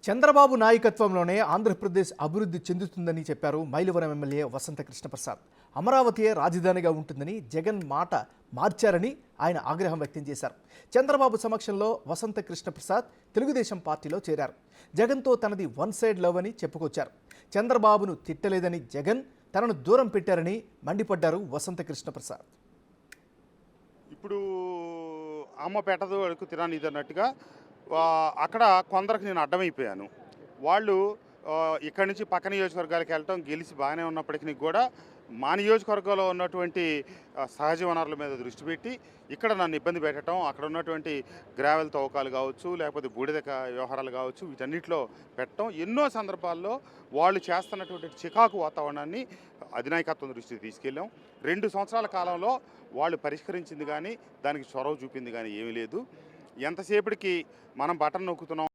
చంద్రబాబు నాయకత్వంలోనే ఆంధ్రప్రదేశ్ అభివృద్ధి చెందుతుందని చెప్పారు మైలవరం ఎమ్మెల్యే వసంత కృష్ణప్రసాద్. అమరావతియే రాజధానిగా ఉంటుందని జగన్ మాట మార్చారని ఆయన ఆగ్రహం వ్యక్తం చేశారు. చంద్రబాబు సమక్షంలో వసంత కృష్ణప్రసాద్ తెలుగుదేశం పార్టీలో చేరారు. జగన్తో తనది వన్ సైడ్ లవ్ అని చెప్పుకొచ్చారు. చంద్రబాబును తిట్టలేదని జగన్ తనను దూరం పెట్టారని మండిపడ్డారు వసంత కృష్ణప్రసాద్. ఇప్పుడు అమ్మ పెట్టదు అడుగు తిననిది అన్నట్టుగా అక్కడ కొందరికి నేను అడ్డమైపోయాను. వాళ్ళు ఇక్కడి నుంచి పక్క నియోజకవర్గాలకు వెళ్ళటం గెలిచి బాగానే ఉన్నప్పటికీ కూడా మా నియోజకవర్గంలో ఉన్నటువంటి సహజ వనరుల మీద దృష్టి పెట్టి ఇక్కడ నన్ను ఇబ్బంది పెట్టడం, అక్కడ ఉన్నటువంటి గ్రావెల్ తవ్వకాలు కావచ్చు, లేకపోతే బూడిద వ్యవహారాలు కావచ్చు, వీటన్నిటిలో పెట్టడం ఎన్నో సందర్భాల్లో వాళ్ళు చేస్తున్నటువంటి చికాకు వాతావరణాన్ని అధినాయకత్వం దృష్టికి తీసుకెళ్ళాం. 2 సంవత్సరాల కాలంలో వాళ్ళు పరిష్కరించింది కానీ దానికి చొరవ చూపింది కానీ ఏమీ లేదు. ఎంతసేపటికి మనం బటన్ నొక్కుతున్నాం.